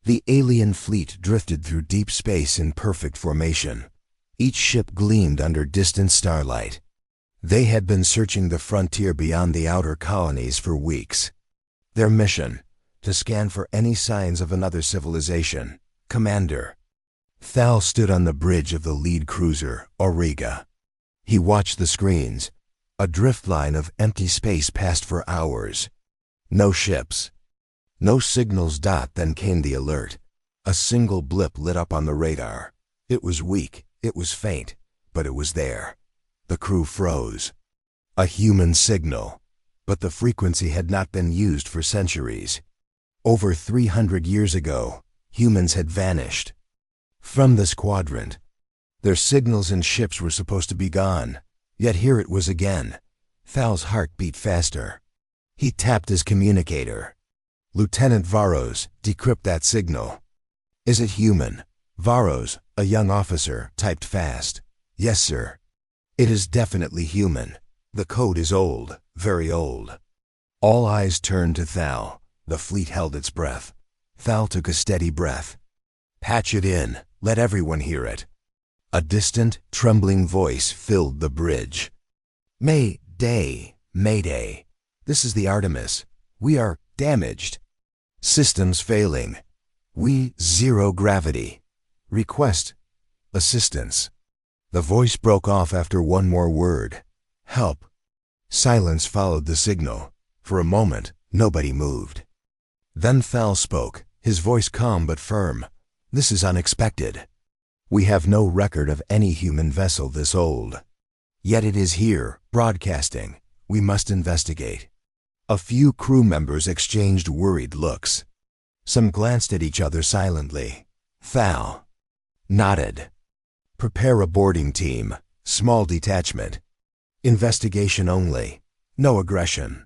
The alien fleet drifted through deep space in perfect formation. Each ship gleamed under distant starlight. They had been searching the frontier beyond the outer colonies for weeks. Their mission: to scan for any signs of another civilization. Commander. Thal stood on the bridge of the lead cruiser, Auriga. He watched the screens. A drift line of empty space passed for hours. No ships. No signals. Then came the alert. A single blip lit up on the radar. It was weak, it was faint, but it was there. The crew froze. A human signal. But the frequency had not been used for centuries. Over 300 years ago, humans had vanished from this quadrant. Their signals and ships were supposed to be gone, yet here it was again. Thal's heart beat faster. He tapped his communicator. Lieutenant Varos, decrypt that signal. Is it human? Varos, a young officer, typed fast. Yes, sir. It is definitely human. The code is old, very old. All eyes turned to Thal. The fleet held its breath. Thal took a steady breath. Patch it in. Let everyone hear it. A distant, trembling voice filled the bridge. Mayday, Mayday. This is the Artemis. We are damaged. Systems failing. We zero gravity. Request assistance. The voice broke off after one more word. Help. Silence followed the signal. For a moment, nobody moved. Then Thal spoke, his voice calm but firm. This is unexpected. We have no record of any human vessel this old. Yet it is here, broadcasting. We must investigate. A few crew members exchanged worried looks. Some glanced at each other silently. Thal nodded. Prepare a boarding team. Small detachment. Investigation only. No aggression.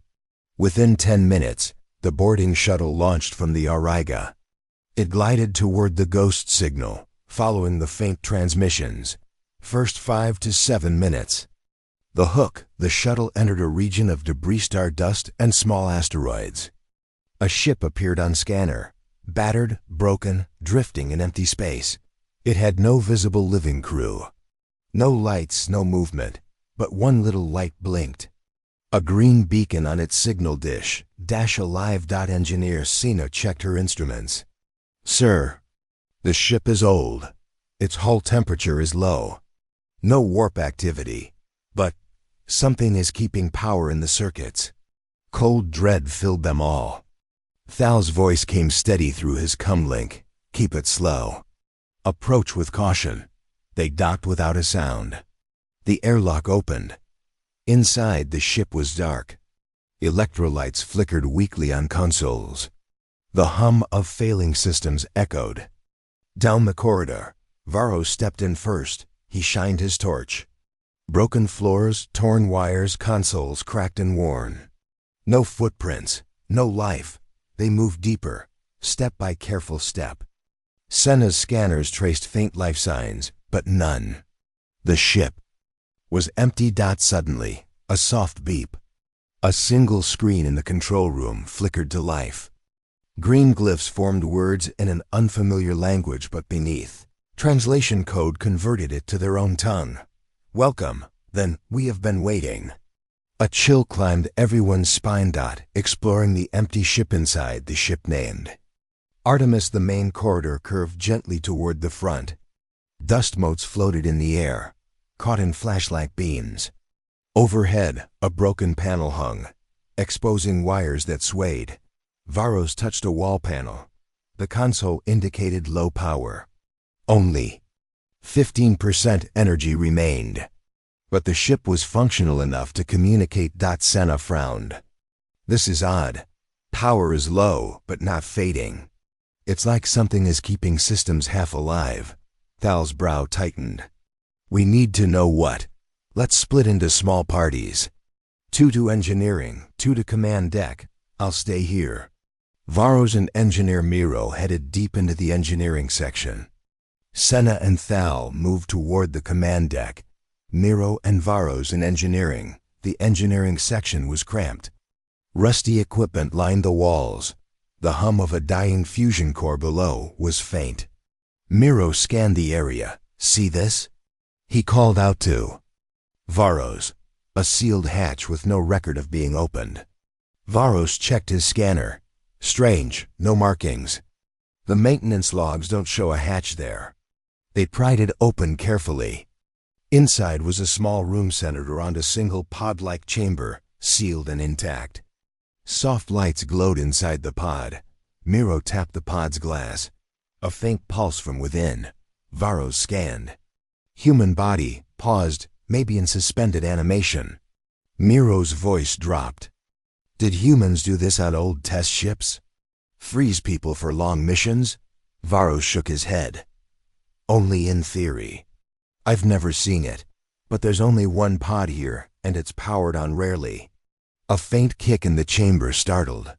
Within 10 minutes, the boarding shuttle launched from the Auriga. It glided toward the ghost signal, following the faint transmissions. First 5 to 7 minutes. The hook, the shuttle entered a region of debris, stardust, and small asteroids. A ship appeared on scanner, battered, broken, drifting in empty space. It had no visible living crew. No lights, no movement, but one little light blinked. A green beacon on its signal dish. Alive. Engineer Sina checked her instruments. Sir, the ship is old. Its hull temperature is low. No warp activity. But something is keeping power in the circuits. Cold dread filled them all. Thal's voice came steady through his comlink. Keep it slow. Approach with caution. They docked without a sound. The airlock opened. Inside, the ship was dark. Electrolytes flickered weakly on consoles. The hum of failing systems echoed. Down the corridor, Varro stepped in first. He shined his torch. Broken floors, torn wires, consoles cracked and worn. No footprints, no life. They moved deeper, step by careful step. Senna's scanners traced faint life signs, but none. The ship was empty. Suddenly, a soft beep. A single screen in the control room flickered to life. Green glyphs formed words in an unfamiliar language, but beneath, translation code converted it to their own tongue. Welcome, then, we have been waiting. A chill climbed everyone's spine. Exploring the empty ship inside, the ship named Artemis. The main corridor curved gently toward the front. Dust motes floated in the air, caught in flashlight beams. Overhead, a broken panel hung, exposing wires that swayed. Varos touched a wall panel. The console indicated low power. Only 15% energy remained. But the ship was functional enough to communicate. Senna frowned. This is odd. Power is low, but not fading. It's like something is keeping systems half alive. Thal's brow tightened. We need to know what. Let's split into small parties. 2 to engineering, 2 to command deck. I'll stay here. Varos and engineer Miro headed deep into the engineering section. Senna and Thal moved toward the command deck. Miro and Varos in engineering. The engineering section was cramped. Rusty equipment lined the walls. The hum of a dying fusion core below was faint. Miro scanned the area. "See this?" He called out to Varos, a sealed hatch with no record of being opened. Varos checked his scanner. "Strange, no markings. The maintenance logs don't show a hatch there." They pried it open carefully. Inside was a small room centered around a single pod-like chamber, sealed and intact. Soft lights glowed inside the pod. Miro tapped the pod's glass. A faint pulse from within. Varos scanned. Human body, paused, maybe in suspended animation. Miro's voice dropped. "Did humans do this on old test ships? Freeze people for long missions?" Varos shook his head. "Only in theory. I've never seen it, but there's only one pod here, and it's powered on rarely." A faint kick in the chamber startled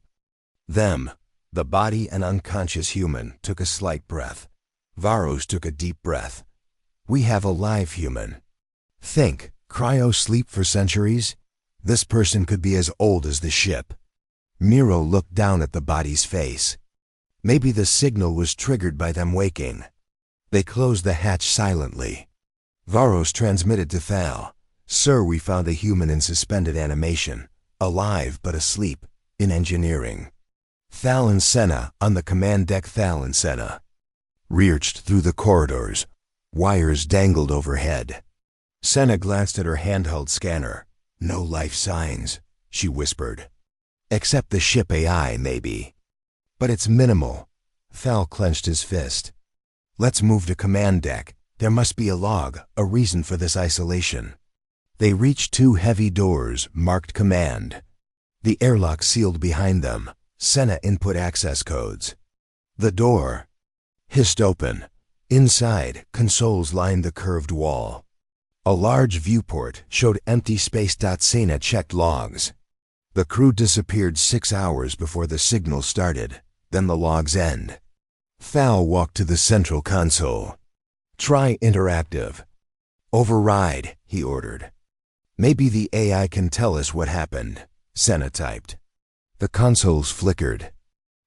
them. The body and unconscious human took a slight breath. Varos took a deep breath. "We have a live human. Think, cryo-sleep for centuries? This person could be as old as the ship." Miro looked down at the body's face. Maybe the signal was triggered by them waking. They closed the hatch silently. Varos transmitted to Thal. "Sir, we found a human in suspended animation, alive but asleep, in engineering." Thal and Senna on the command deck. Thal and Senna reached through the corridors. Wires dangled overhead. Senna glanced at her handheld scanner. "No life signs," she whispered. "Except the ship AI, maybe. But it's minimal." Thal clenched his fist. "Let's move to command deck. There must be a log, a reason for this isolation." They reached two heavy doors marked command. The airlock sealed behind them. Senna input access codes. The door hissed open. Inside, consoles lined the curved wall. A large viewport showed empty space. Senna checked logs. The crew disappeared 6 hours before the signal started. Then the logs end. Thal walked to the central console. "Try interactive." "Override," he ordered. "Maybe the AI can tell us what happened," Senna typed. The consoles flickered.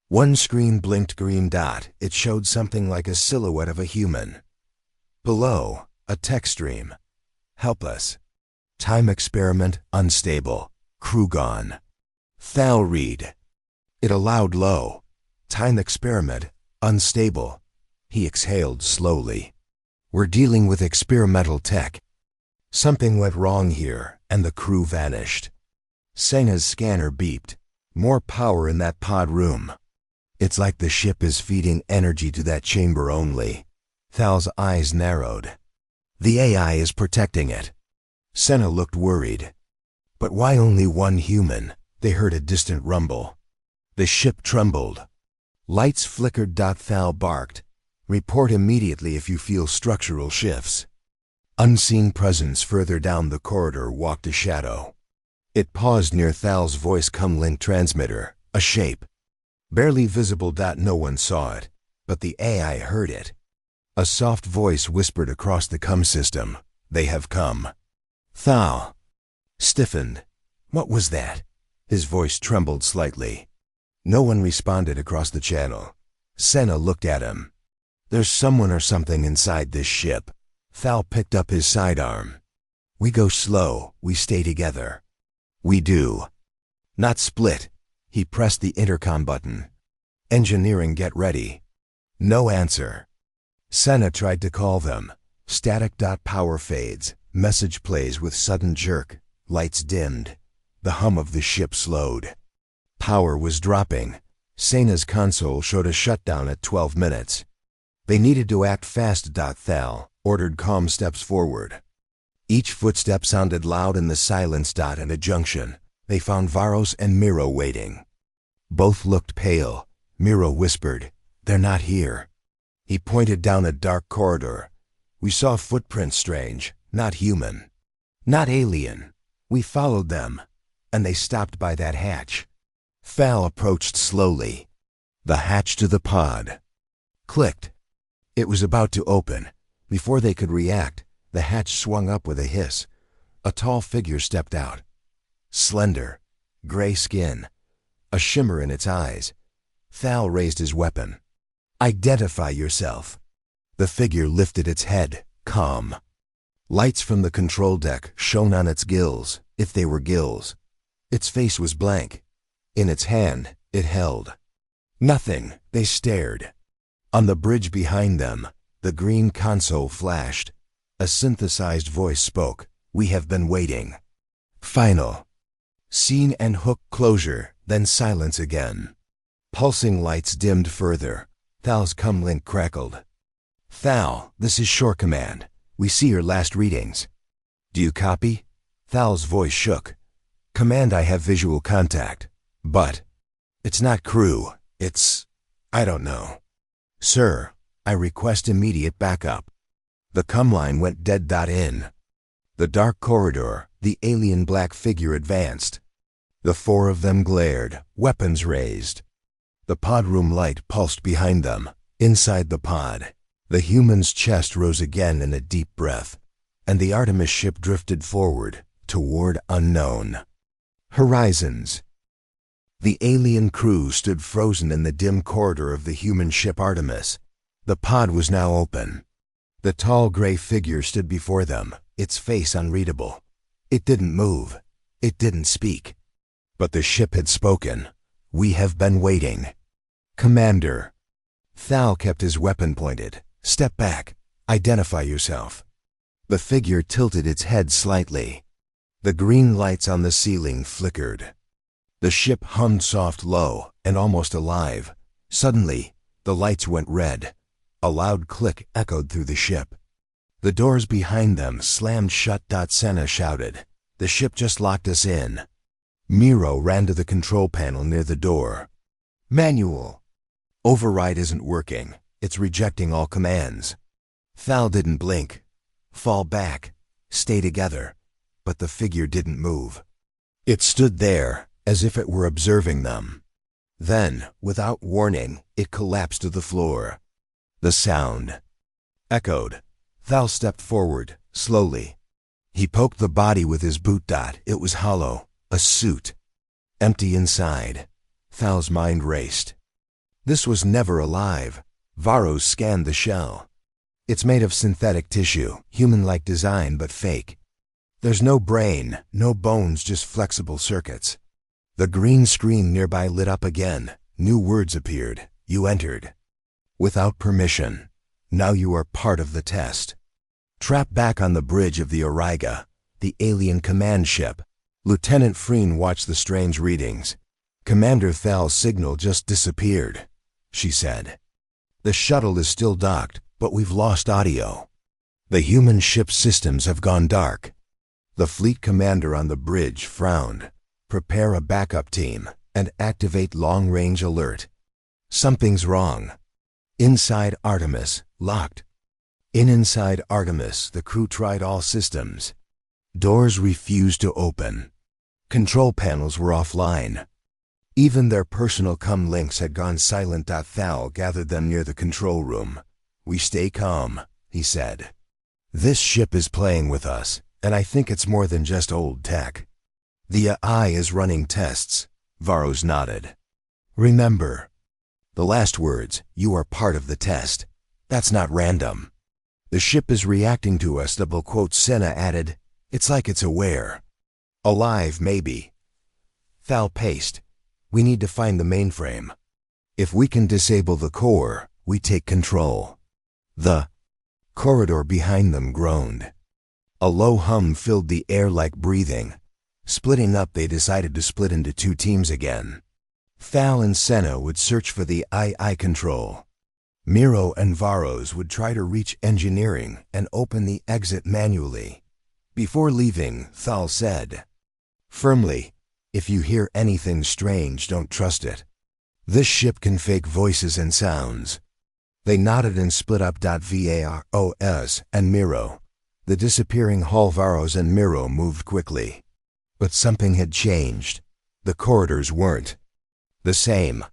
One screen blinked green dot. It showed something like a silhouette of a human. Below, a text stream. "Helpless. Time experiment unstable. Crew gone." Thal read. It allowed low. "Time experiment unstable." He exhaled slowly. "We're dealing with experimental tech. Something went wrong here, and the crew vanished." Senna's scanner beeped. "More power in that pod room. It's like the ship is feeding energy to that chamber only." Thal's eyes narrowed. "The AI is protecting it." Senna looked worried. "But why only one human?" They heard a distant rumble. The ship trembled. Lights flickered. Thal barked. "Report immediately if you feel structural shifts." Unseen presence further down the corridor walked a shadow. It paused near Thal's voice comlink transmitter, a shape. Barely visible. No one saw it, but the AI heard it. A soft voice whispered across the com system, "They have come." Thal stiffened. "What was that?" His voice trembled slightly. No one responded across the channel. Senna looked at him. "There's someone or something inside this ship." Thal picked up his sidearm. "We go slow, we stay together." "We do. Not split." He pressed the intercom button. "Engineering, get ready." No answer. Senna tried to call them. Static. Power fades. Message plays with sudden jerk. Lights dimmed. The hum of the ship slowed. Power was dropping. Senna's console showed a shutdown at 12 minutes. They needed to act fast. Thal ordered calm steps forward. Each footstep sounded loud in the silence. At a junction, they found Varos and Miro waiting. Both looked pale. Miro whispered, "They're not here." He pointed down a dark corridor. "We saw footprints, strange, not human, not alien. We followed them, and they stopped by that hatch." Thal approached slowly. The hatch to the pod clicked. It was about to open. Before they could react, the hatch swung up with a hiss. A tall figure stepped out. Slender, gray skin, a shimmer in its eyes. Thal raised his weapon. Identify yourself. The figure lifted its head, calm. Lights from the control deck shone on its gills, if they were gills. Its face was blank. In its hand, it held nothing. They stared. On the bridge behind them, the green console flashed. A synthesized voice spoke. We have been waiting. Final. Scene and hook closure, then silence again. Pulsing lights dimmed further. Thal's comlink crackled. Thal, this is Shore Command. We see your last readings. Do you copy? Thal's voice shook. Command, I have visual contact. But it's not crew. I don't know. Sir, I request immediate backup. The comline went dead. In the dark corridor, the alien black figure advanced. The four of them glared, weapons raised. The pod room light pulsed behind them. Inside the pod, the human's chest rose again in a deep breath, and the Artemis ship drifted forward, toward unknown horizons. The alien crew stood frozen in the dim corridor of the human ship Artemis. The pod was now open. The tall gray figure stood before them, its face unreadable. It didn't move. It didn't speak. But the ship had spoken. We have been waiting. Commander. Thal kept his weapon pointed. Step back. Identify yourself. The figure tilted its head slightly. The green lights on the ceiling flickered. The ship hummed soft low and almost alive. Suddenly, the lights went red. A loud click echoed through the ship. The doors behind them slammed shut. Senna shouted. The ship just locked us in. Miro ran to the control panel near the door. Manual. Override isn't working. It's rejecting all commands. Thal didn't blink. Fall back. Stay together. But the figure didn't move. It stood there, as if it were observing them. Then, without warning, it collapsed to the floor. The sound echoed. Thal stepped forward, slowly. He poked the body with his boot. It was hollow, a suit. Empty inside. Thal's mind raced. This was never alive. Varros scanned the shell. It's made of synthetic tissue, human-like design but fake. There's no brain, no bones, just flexible circuits. The green screen nearby lit up again. New words appeared. You entered. Without permission. Now you are part of the test. Trapped back on the bridge of the Auriga, the alien command ship, Lieutenant Freen watched the strange readings. Commander Thal's signal just disappeared, she said. The shuttle is still docked, but we've lost audio. The human ship's systems have gone dark. The fleet commander on the bridge frowned. Prepare a backup team and activate long-range alert. Something's wrong. Inside Artemis, locked. Inside Artemis, the crew tried all systems. Doors refused to open. Control panels were offline. Even their personal comlinks had gone silent. Thal gathered them near the control room. We stay calm, he said. This ship is playing with us, and I think it's more than just old tech. The AI is running tests. Varros nodded. Remember the last words, you are part of the test. That's not random. The ship is reacting to us. Double quote. Senna added, it's like it's aware. Alive, maybe. Thal paced. We need to find the mainframe. If we can disable the core, we take control. The corridor behind them groaned. A low hum filled the air like breathing. Splitting up, they decided to split into two teams again. Thal and Senna would search for the II control. Miro and Varros would try to reach engineering and open the exit manually. Before leaving, Thal said firmly, if you hear anything strange, don't trust it. This ship can fake voices and sounds. They nodded and split up. Varros and Miro. The disappearing Hull. Varros and Miro moved quickly. But something had changed. The corridors weren't the same.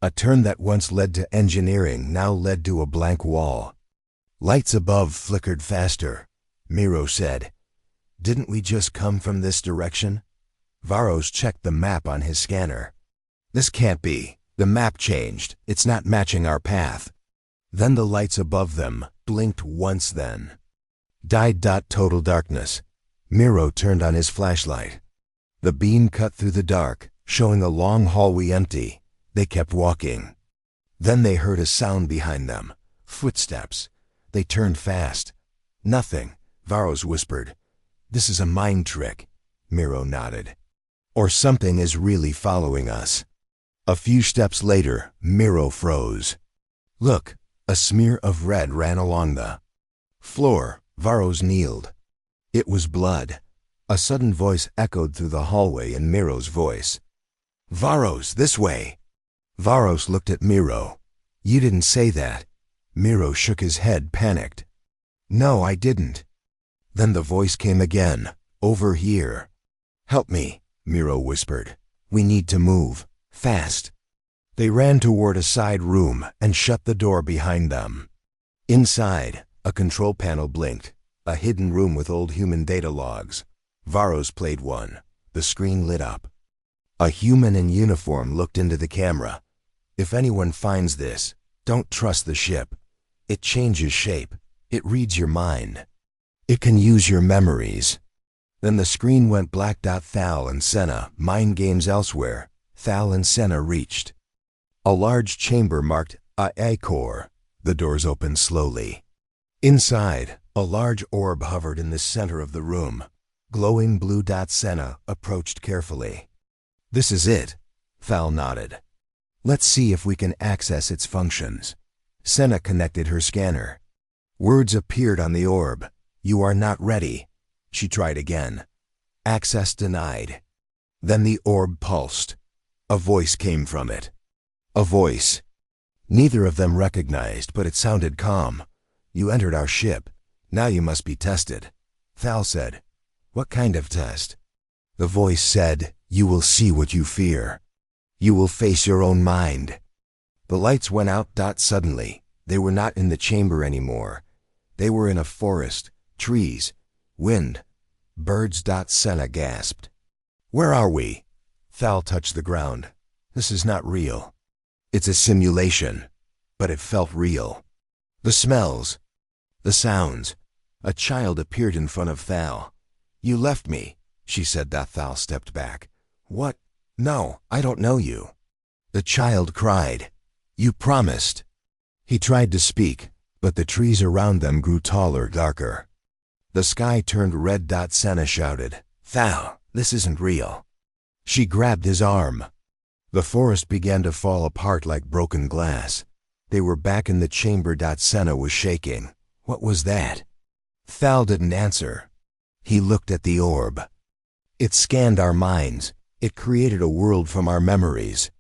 A turn that once led to engineering now led to a blank wall. Lights above flickered faster. Miro said, didn't we just come from this direction? Varros checked the map on his scanner. This can't be. The map changed. It's not matching our path. Then the lights above them blinked once then. Died. Total darkness. Miro turned on his flashlight. The beam cut through the dark, showing a long hallway empty. They kept walking. Then they heard a sound behind them. Footsteps. They turned fast. Nothing, Varos whispered. This is a mind trick. Miro nodded. Or something is really following us. A few steps later, Miro froze. Look, a smear of red ran along the floor. Varos kneeled. It was blood. A sudden voice echoed through the hallway in Miro's voice. Varos, this way. Varos looked at Miro. You didn't say that. Miro shook his head, panicked. No, I didn't. Then the voice came again. Over here. Help me, Miro whispered. We need to move. Fast. They ran toward a side room and shut the door behind them. Inside, a control panel blinked. A hidden room with old human data logs. Varos played one. The screen lit up. A human in uniform looked into the camera. If anyone finds this, don't trust the ship. It changes shape. It reads your mind. It can use your memories. Then the screen went black. Thal and Senna, mind games elsewhere. Thal and Senna reached a large chamber marked AI Core. The doors opened slowly. Inside, a large orb hovered in the center of the room. Glowing blue. Senna approached carefully. This is it. Thal nodded. Let's see if we can access its functions. Senna connected her scanner. Words appeared on the orb. You are not ready. She tried again. Access denied. Then the orb pulsed. A voice came from it. A voice. Neither of them recognized, but it sounded calm. You entered our ship. Now you must be tested. Thal said. What kind of test? The voice said, you will see what you fear. You will face your own mind. The lights went out. Suddenly, they were not in the chamber anymore. They were in a forest, trees, wind, birds. Senna gasped. Where are we? Thal touched the ground. This is not real. It's a simulation, but it felt real. The smells, the sounds. A child appeared in front of Thal. You left me, she said. Thal stepped back. What? No, I don't know you. The child cried. You promised. He tried to speak, but the trees around them grew taller, darker. The sky turned red. Senna shouted. Thal, this isn't real. She grabbed his arm. The forest began to fall apart like broken glass. They were back in the chamber. Senna was shaking. What was that? Thal didn't answer. He looked at the orb. It scanned our minds. It created a world from our memories.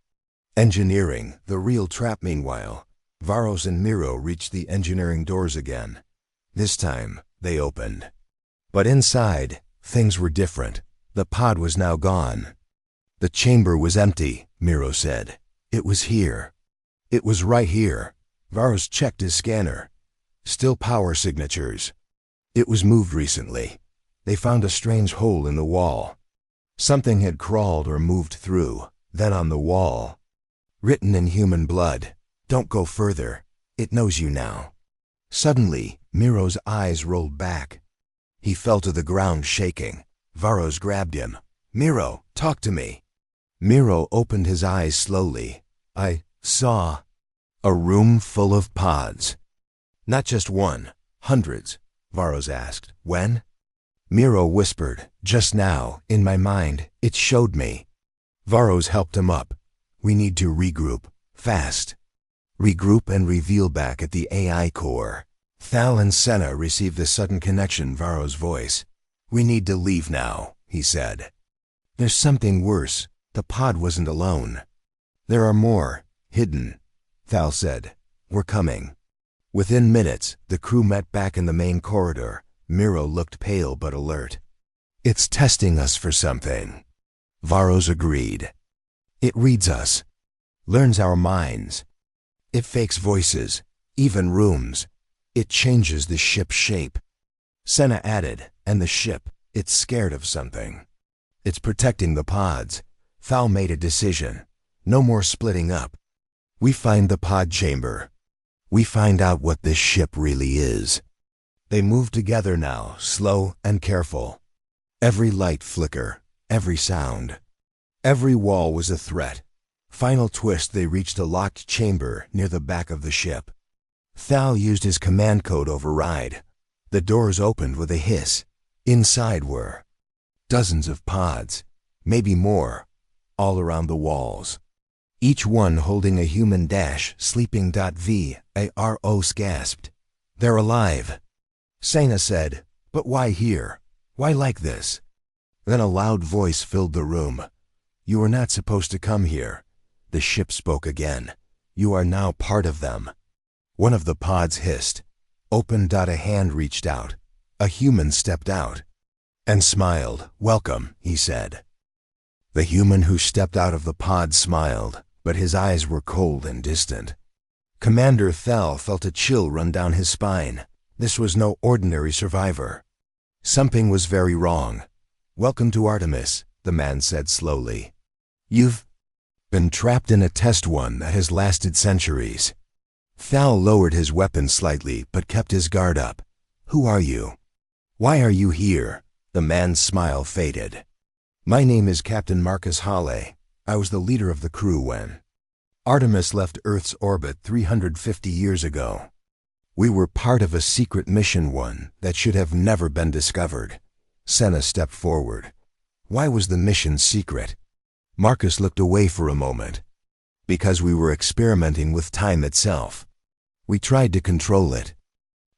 Engineering, the real trap. Meanwhile, Varos and Miro reached the engineering doors again. This time, they opened. But inside, things were different. The pod was now gone. The chamber was empty, Miro said. It was here. It was right here. Varos checked his scanner. Still power signatures. It was moved recently. They found a strange hole in the wall. Something had crawled or moved through. Then on the wall, written in human blood, don't go further. It knows you now. Suddenly, Miro's eyes rolled back. He fell to the ground shaking. Varos grabbed him. Miro, talk to me. Miro opened his eyes slowly. I saw a room full of pods. Not just one, hundreds, Varos asked. When? Miro whispered. Just now, in my mind, it showed me. Varos helped him up. We need to regroup. Fast. Regroup and reveal back at the AI core. Thal and Senna received the sudden connection. Varos' voice. We need to leave now, he said. There's something worse. The pod wasn't alone. There are more, hidden, Thal said. We're coming. Within minutes, the crew met back in the main corridor. Miro looked pale but alert. It's testing us for something. Varos agreed. It reads us, learns our minds. It fakes voices, even rooms. It changes the ship's shape. Senna added, and the ship, it's scared of something. It's protecting the pods. Thal made a decision. No more splitting up. We find the pod chamber. We find out what this ship really is. They moved together now, slow and careful. Every light flicker, every sound. Every wall was a threat. Final twist, they reached a locked chamber near the back of the ship. Thal used his command code override. The doors opened with a hiss. Inside were dozens of pods, maybe more, all around the walls. Each one holding a human sleeping. Varos gasped. They're alive. Sana said, but why here? Why like this? Then a loud voice filled the room. You were not supposed to come here. The ship spoke again. You are now part of them. One of the pods hissed. Opened. A hand reached out. A human stepped out and smiled. Welcome, he said. The human who stepped out of the pod smiled, but his eyes were cold and distant. Commander Thal felt a chill run down his spine. This was no ordinary survivor. Something was very wrong. Welcome to Artemis, the man said slowly. You've been trapped in a test one that has lasted centuries. Thal lowered his weapon slightly but kept his guard up. Who are you? Why are you here? The man's smile faded. My name is Captain Marcus Hawley. I was the leader of the crew when Artemis left Earth's orbit 350 years ago. We were part of a secret mission one that should have never been discovered. Senna stepped forward. Why was the mission secret? Marcus looked away for a moment. Because we were experimenting with time itself. We tried to control it.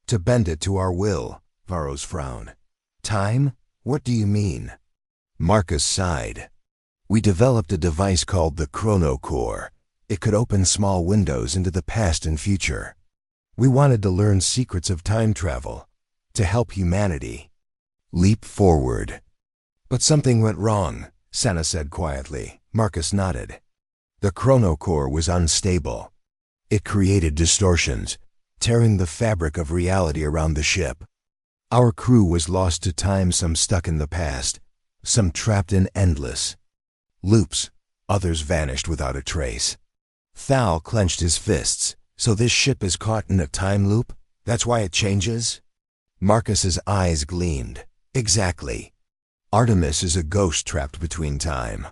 To bend it to our will, Varos frowned. Time? What do you mean? Marcus sighed. We developed a device called the Chronocore. It could open small windows into the past and future. We wanted to learn secrets of time travel, to help humanity leap forward. But something went wrong, Senna said quietly. Marcus nodded. The Chronocore was unstable. It created distortions, tearing the fabric of reality around the ship. Our crew was lost to time, some stuck in the past, some trapped in endless loops, others vanished without a trace. Thal clenched his fists. So this ship is caught in a time loop? That's why it changes? Marcus's eyes gleamed. Exactly. Artemis is a ghost trapped between time.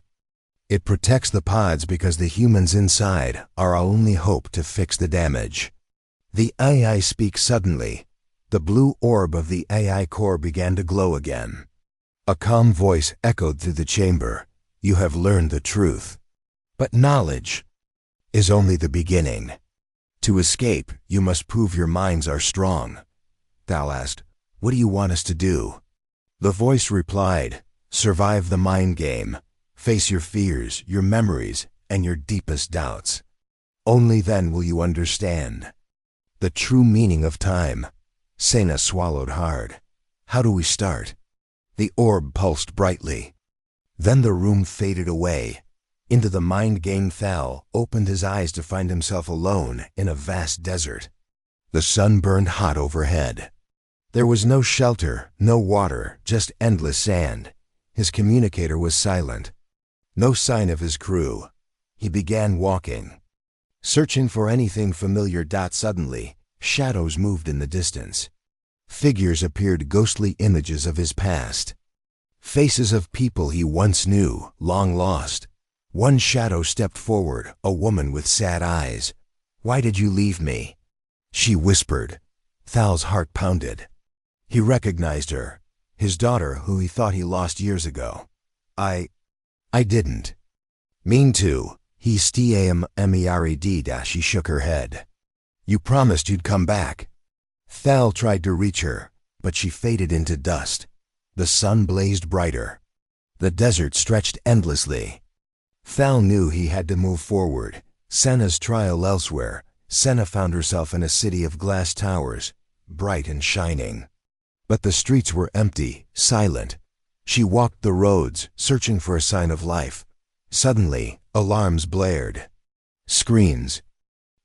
It protects the pods because the humans inside are our only hope to fix the damage. The AI speaks suddenly. The blue orb of the AI core began to glow again. A calm voice echoed through the chamber. You have learned the truth. But knowledge is only the beginning. To escape, you must prove your minds are strong. Thal asked, what do you want us to do? The voice replied, survive the mind game. Face your fears, your memories, and your deepest doubts. Only then will you understand the true meaning of time. Sena swallowed hard. How do we start? The orb pulsed brightly. Then the room faded away. Into the mind game. Thal opened his eyes to find himself alone in a vast desert. The sun burned hot overhead. There was no shelter, no water, just endless sand. His communicator was silent. No sign of his crew. He began walking, searching for anything familiar. Suddenly, shadows moved in the distance. Figures appeared, ghostly images of his past. Faces of people he once knew, long lost. One shadow stepped forward, a woman with sad eyes. Why did you leave me? She whispered. Thal's heart pounded. He recognized her, his daughter who he thought he lost years ago. I didn't mean to. He stammered. She shook her head. You promised you'd come back. Thal tried to reach her, but she faded into dust. The sun blazed brighter. The desert stretched endlessly. Thal knew he had to move forward. Senna's trial elsewhere. Senna found herself in a city of glass towers, bright and shining. But the streets were empty, silent. She walked the roads, searching for a sign of life. Suddenly, alarms blared. Screens.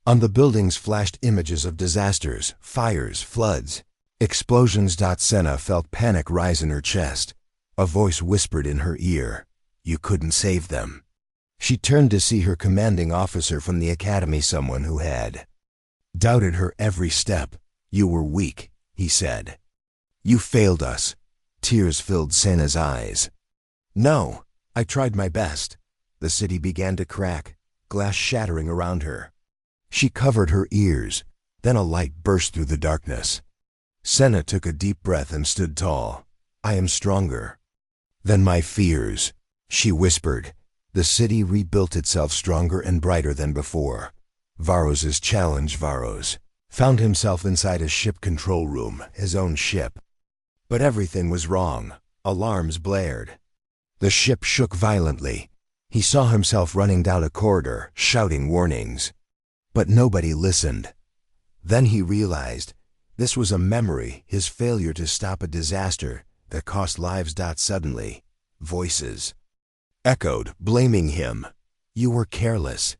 On the buildings flashed images of disasters, fires, floods, explosions. Senna felt panic rise in her chest. A voice whispered in her ear, "You couldn't save them." She turned to see her commanding officer from the academy, someone who had doubted her every step. "You were weak," he said. "You failed us." Tears filled Senna's eyes. "No, I tried my best." The city began to crack, glass shattering around her. She covered her ears, then a light burst through the darkness. Senna took a deep breath and stood tall. "I am stronger than my fears," she whispered. The city rebuilt itself stronger and brighter than before. Varos's challenge. Varos found himself inside a ship control room, his own ship. But everything was wrong. Alarms blared. The ship shook violently. He saw himself running down a corridor, shouting warnings. But nobody listened. Then he realized this was a memory, his failure to stop a disaster that cost lives. Suddenly, voices echoed, blaming him. "You were careless.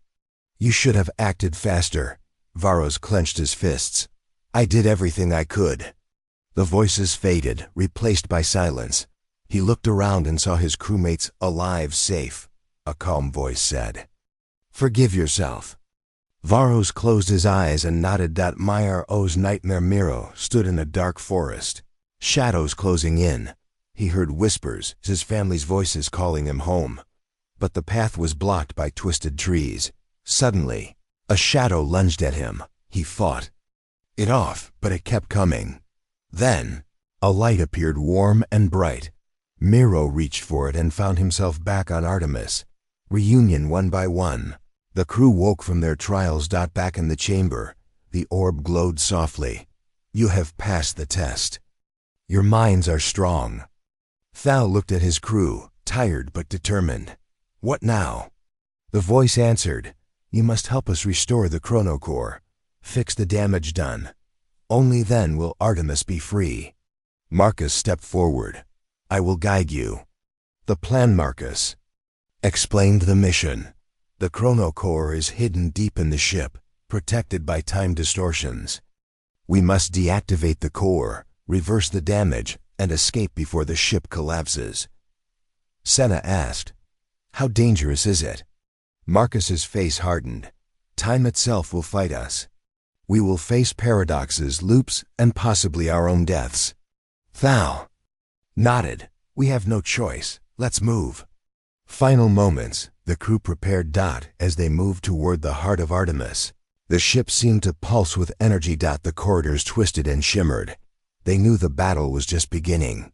You should have acted faster." Varos clenched his fists. "I did everything I could." The voices faded, replaced by silence. He looked around and saw his crewmates alive, safe. A calm voice said, "Forgive yourself." Varos closed his eyes and nodded. Myro's nightmare Miro stood in a dark forest, shadows closing in. He heard whispers, his family's voices calling him home. But the path was blocked by twisted trees. Suddenly, a shadow lunged at him. He fought it off, but it kept coming. Then, a light appeared, warm and bright. Miro reached for it and found himself back on Artemis. Reunion one by one. The crew woke from their trials. Back in the chamber, the orb glowed softly. "You have passed the test. Your minds are strong." Thal looked at his crew, tired but determined. "What now?" The voice answered, "You must help us restore the chronocore. Fix the damage done. Only then will Artemis be free." Marcus stepped forward. "I will guide you." "The plan, Marcus," explained the mission. "The chronocore is hidden deep in the ship, protected by time distortions. We must deactivate the core, reverse the damage, and escape before the ship collapses." Senna asked, "How dangerous is it?" Marcus's face hardened. "Time itself will fight us. We will face paradoxes, loops, and possibly our own deaths." Thal nodded. "We have no choice. Let's move." Final moments, the crew prepared. As they moved toward the heart of Artemis, the ship seemed to pulse with energy. The corridors twisted and shimmered. They knew the battle was just beginning.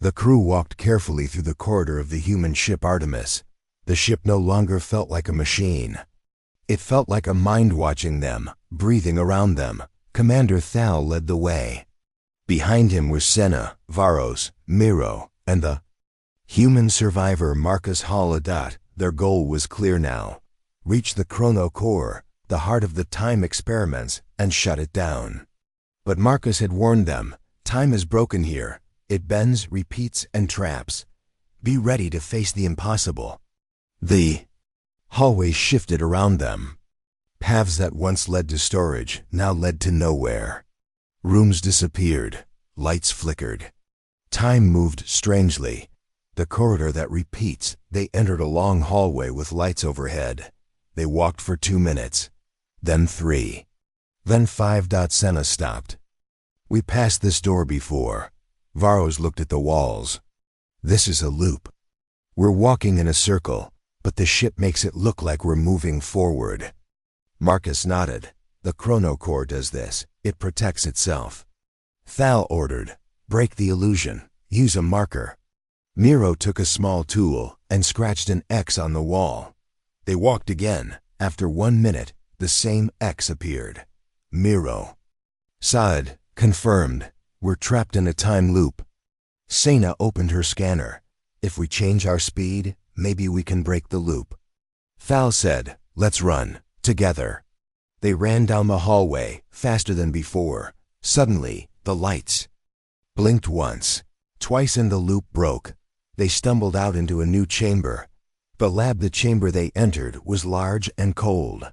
The crew walked carefully through the corridor of the human ship Artemis. The ship no longer felt like a machine. It felt like a mind watching them, breathing around them. Commander Thal led the way. Behind him was Senna, Varos, Miro, and the human survivor Marcus Haladat. Their goal was clear now. Reach the chronocore, the heart of the time experiments, and shut it down. But Marcus had warned them, time is broken here. It bends, repeats, and traps. Be ready to face the impossible. The hallways shifted around them. Paths that once led to storage now led to nowhere. Rooms disappeared. Lights flickered. Time moved strangely. The corridor that repeats. They entered a long hallway with lights overhead. They walked for 2 minutes. Then 3. Then 5. Senna stopped. "We passed this door before." Varos looked at the walls. "This is a loop. We're walking in a circle, but the ship makes it look like we're moving forward." Marcus nodded. "The chronocore does this. It protects itself." Thal ordered, "Break the illusion. Use a marker." Miro took a small tool and scratched an X on the wall. They walked again. After 1 minute, the same X appeared. Miro. "Saad, confirmed. We're trapped in a time loop." Sena opened her scanner. "If we change our speed, maybe we can break the loop." Thal said, "Let's run, together." They ran down the hallway, faster than before. Suddenly, the lights blinked once, twice, and the loop broke. They stumbled out into a new chamber. The chamber they entered was large and cold.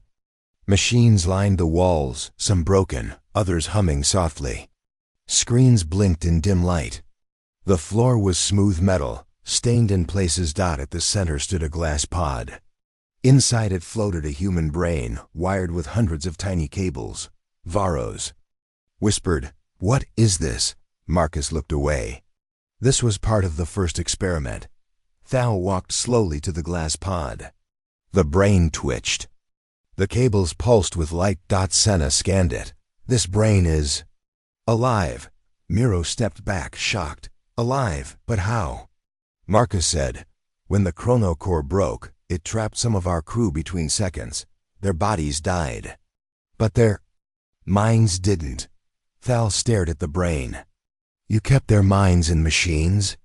Machines lined the walls, some broken, others humming softly. Screens blinked in dim light. The floor was smooth metal, stained in places. At the center stood a glass pod. Inside it floated a human brain, wired with hundreds of tiny cables. Varos whispered, "What is this?" Marcus looked away. This was part of the first experiment. Thal walked slowly to the glass pod. The brain twitched. The cables pulsed with light. Senna scanned it. "This brain is alive." Miro stepped back, shocked. "Alive? But how?" Marcus said, "When the chronocore broke, it trapped some of our crew between seconds. Their bodies died. But their minds didn't." Thal stared at the brain. "You kept their minds in machines?"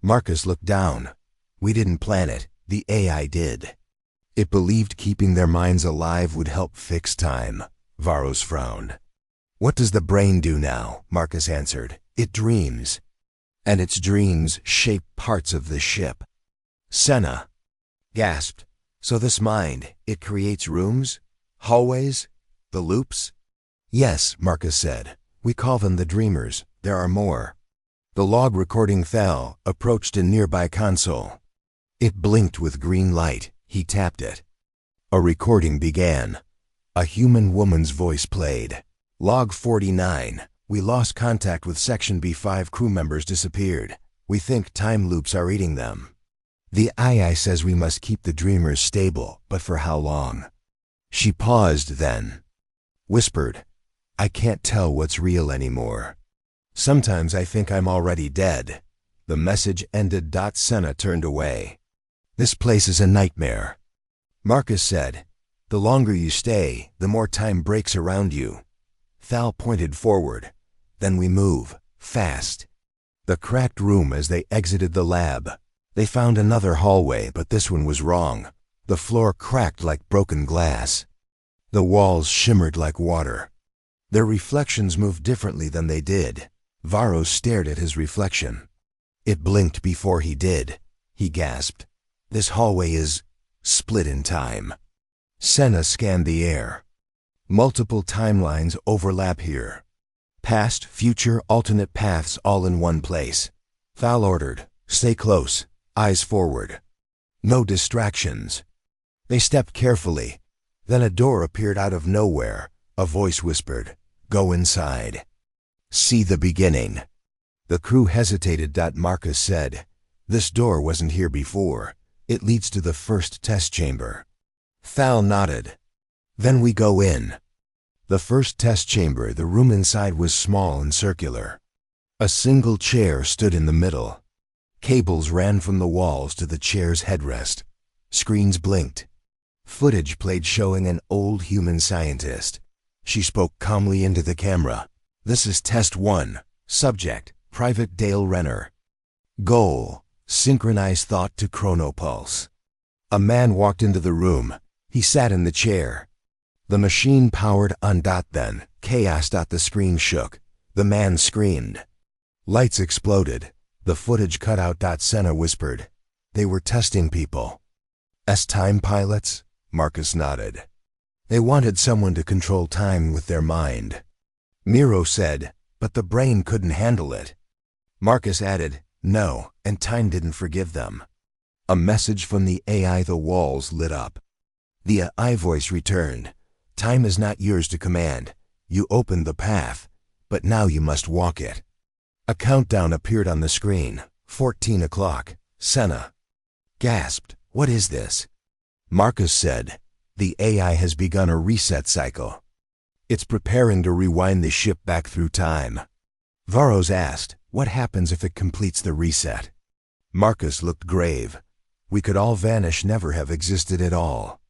Marcus looked down. "We didn't plan it. The AI did. It believed keeping their minds alive would help fix time." Varos frowned. "What does the brain do now?" Marcus answered. "It dreams. And its dreams shape parts of the ship." Senna gasped. "So this mind, it creates rooms? Hallways? The loops?" "Yes," Marcus said. "We call them the dreamers. There are more." The log recording Thal approached a nearby console. It blinked with green light. He tapped it. A recording began. A human woman's voice played. "Log 49. We lost contact with Section B5 crew members disappeared. We think time loops are eating them. The AI says we must keep the dreamers stable, but for how long?" She paused, then whispered, "I can't tell what's real anymore. Sometimes I think I'm already dead." The message ended. Senna turned away. "This place is a nightmare." Marcus said, "The longer you stay, the more time breaks around you." Thal pointed forward. "Then we move. Fast." The cracked room as they exited the lab. They found another hallway, but this one was wrong. The floor cracked like broken glass. The walls shimmered like water. Their reflections moved differently than they did. Varos stared at his reflection. It blinked before he did. He gasped. "This hallway is split in time." Senna scanned the air. Multiple timelines overlap here. Past, future, alternate paths all in one place. Thal ordered, "Stay close, eyes forward. No distractions." They stepped carefully. Then a door appeared out of nowhere. A voice whispered, "Go inside. See the beginning." The crew hesitated. Marcus said, "This door wasn't here before. It leads to the first test chamber." Thal nodded. "Then we go in." The first test chamber, the room inside was small and circular. A single chair stood in the middle. Cables ran from the walls to the chair's headrest. Screens blinked. Footage played showing an old human scientist. She spoke calmly into the camera. "This is Test 1. Subject, Private Dale Renner. Goal, synchronize thought to chronopulse." A man walked into the room. He sat in the chair. The machine powered on. Then, chaos. The screen shook. The man screamed. Lights exploded. The footage cut out. Senna whispered, "They were testing people." "Time pilots?" Marcus nodded. "They wanted someone to control time with their mind." Miro said, "But the brain couldn't handle it." Marcus added, "No, and time didn't forgive them." A message from the AI. The walls lit up. The AI voice returned. "Time is not yours to command. You opened the path, but now you must walk it." A countdown appeared on the screen. 14 o'clock. Senna gasped, "What is this?" Marcus said, "The AI has begun a reset cycle. It's preparing to rewind the ship back through time." Varos asked, "What happens if it completes the reset?" Marcus looked grave. "We could all vanish, never have existed at all."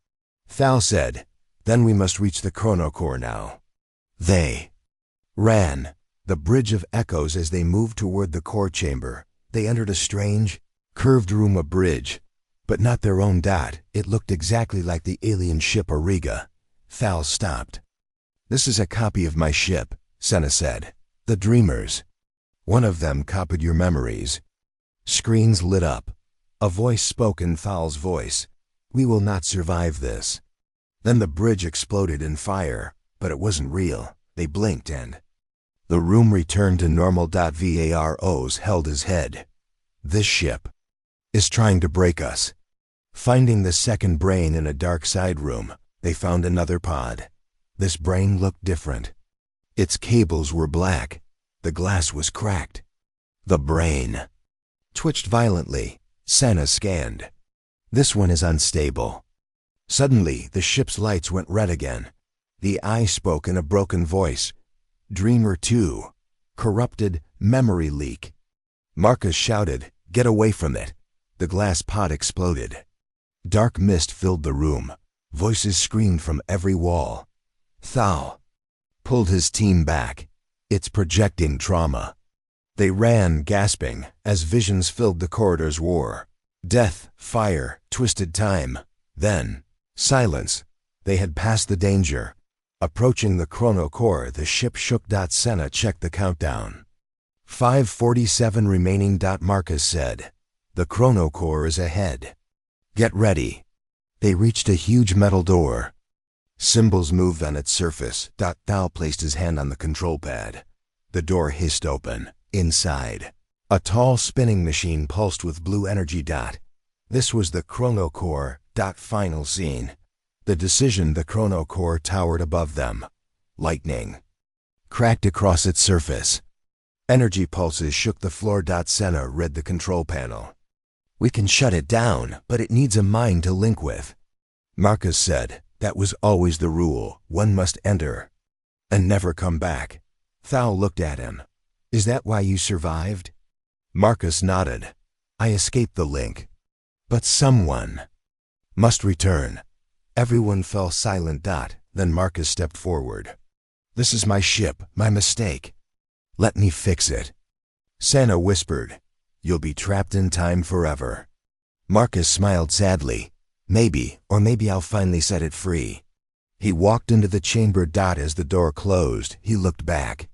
Thal said, "Then we must reach the chronocore now." They ran the bridge of echoes as they moved toward the core chamber. They entered a strange, curved room. A bridge, but not their own. It looked exactly like the alien ship Auriga. Thal stopped. "This is a copy of my ship," Senna said. "The Dreamers. One of them copied your memories." Screens lit up. A voice spoke in Thal's voice. "We will not survive this." Then the bridge exploded in fire, but it wasn't real. They blinked and the room returned to normal. Varos held his head. "This ship is trying to break us." Finding the second brain in a dark side room, they found another pod. This brain looked different. Its cables were black. The glass was cracked. The brain twitched violently. Senna scanned. This one is unstable. Suddenly, the ship's lights went red again. The eye spoke in a broken voice. Dreamer 2. Corrupted memory leak. Marcus shouted, "Get away from it." The glass pod exploded. Dark mist filled the room. Voices screamed from every wall. Thal pulled his team back. It's projecting trauma. They ran, gasping, as visions filled the corridor's war. Death, fire, twisted time. Then, silence. They had passed the danger. Approaching the chrono core, the ship shook. Senna checked the countdown. 5:47 remaining. Marcus said, "The chrono core is ahead. Get ready." They reached a huge metal door. Symbols moved on its surface. Thal placed his hand on the control pad. The door hissed open. Inside, a tall spinning machine pulsed with blue energy. This was the chrono core. Final scene. The decision. The chrono core towered above them. Lightning cracked across its surface. Energy pulses shook the floor. Senna read the control panel. "We can shut it down, but it needs a mind to link with." Marcus said, "That was always the rule. One must enter and never come back." Thal looked at him. "Is that why you survived?" Marcus nodded. "I escaped the link. But someone must return." Everyone fell silent. Then Marcus stepped forward. "This is my ship, my mistake. Let me fix it." Senna whispered, "You'll be trapped in time forever." Marcus smiled sadly. "Maybe, or maybe I'll finally set it free." He walked into the chamber. As the door closed, he looked back.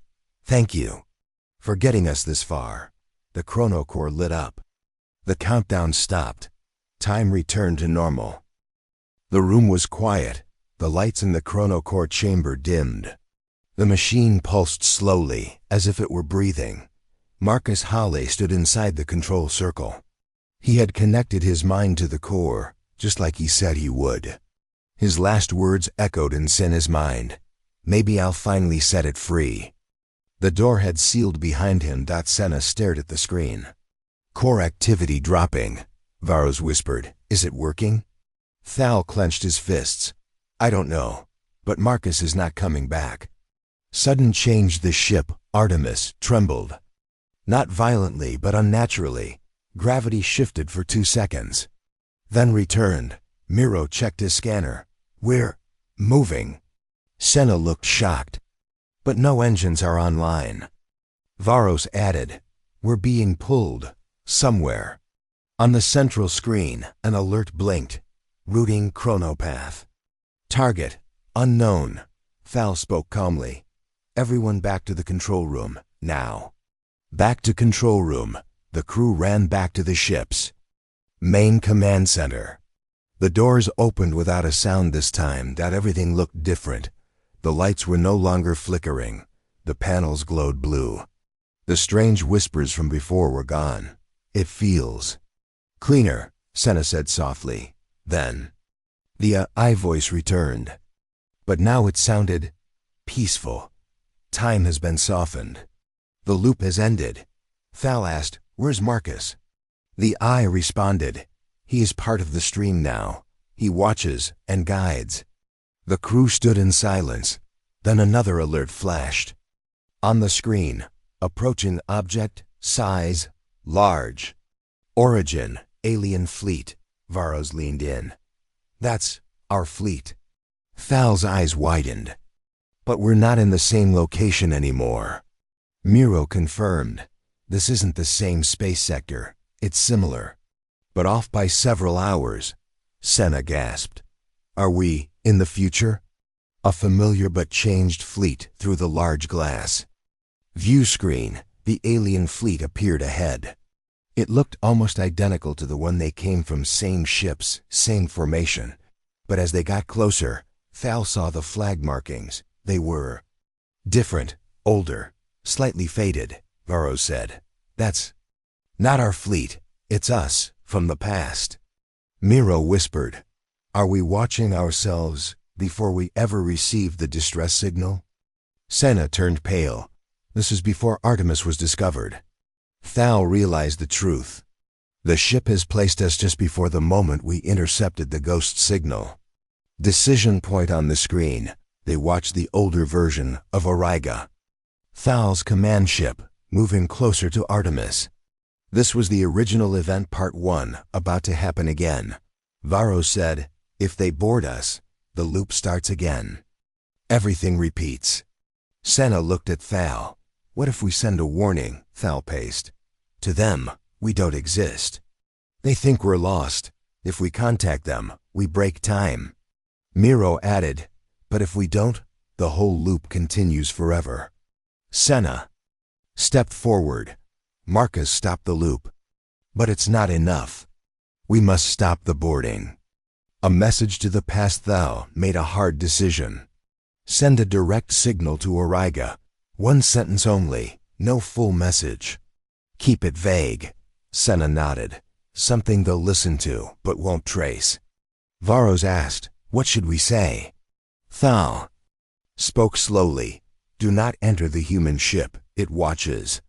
"Thank you for getting us this far." The chrono core lit up. The countdown stopped. Time returned to normal. The room was quiet. The lights in the chrono core chamber dimmed. The machine pulsed slowly, as if it were breathing. Marcus Hawley stood inside the control circle. He had connected his mind to the core, just like he said he would. His last words echoed in Senna's mind. "Maybe I'll finally set it free." The door had sealed behind him. Senna stared at the screen. "Core activity dropping," Varos whispered. "Is it working?" Thal clenched his fists. "I don't know, but Marcus is not coming back." Sudden change. The ship, Artemis, trembled. Not violently, but unnaturally. Gravity shifted for 2 seconds. Then returned. Miro checked his scanner. "We're moving." Senna looked shocked. "But no engines are online." Varos added, "We're being pulled somewhere." On the central screen, an alert blinked. Routing chronopath. "Target unknown." Thal spoke calmly. "Everyone back to the control room, now." Back to control room. The crew ran back to the ship's main command center. The doors opened without a sound this time. Everything looked different. The lights were no longer flickering. The panels glowed blue. The strange whispers from before were gone. "It feels cleaner," Senna said softly. Then the I voice returned. But now it sounded peaceful. "Time has been softened. The loop has ended." Thal asked, "Where's Marcus?" The I responded, "He is part of the stream now. He watches and guides." The crew stood in silence. Then another alert flashed. On the screen, approaching object, size, large. Origin, alien fleet. Varos leaned in. "That's our fleet." Thal's eyes widened. "But we're not in the same location anymore." Miro confirmed. "This isn't the same space sector. It's similar, but off by several hours." Senna gasped. "Are we in the future?" A familiar but changed fleet through the large glass view screen. The alien fleet appeared ahead. It looked almost identical to the one they came from. Same ships, same formation. But as they got closer, Thal saw the flag markings. They were different, older, slightly faded. Varos said, "That's not our fleet. It's us, from the past." Miro whispered, "Are we watching ourselves before we ever received the distress signal?" Senna turned pale. This is before Artemis was discovered. Thal realized the truth. The ship has placed us just before the moment we intercepted the ghost signal. Decision point on the screen. They watched the older version of Auriga. Thal's command ship, moving closer to Artemis. This was the original event part 1, about to happen again. Varro said, "If they board us, the loop starts again. Everything repeats." Senna looked at Thal. "What if we send a warning?" Thal paced. "To them, we don't exist. They think we're lost. If we contact them, we break time." Miro added, "But if we don't, the whole loop continues forever." Senna stepped forward. "Marcus stopped the loop. But it's not enough. We must stop the boarding." A message to the past. Thal made a hard decision. Send a direct signal to Auriga. One sentence only, no full message. Keep it vague. Senna nodded. Something they'll listen to, but won't trace. Varros asked, "What should we say?" Thal spoke slowly. "Do not enter the human ship. It watches."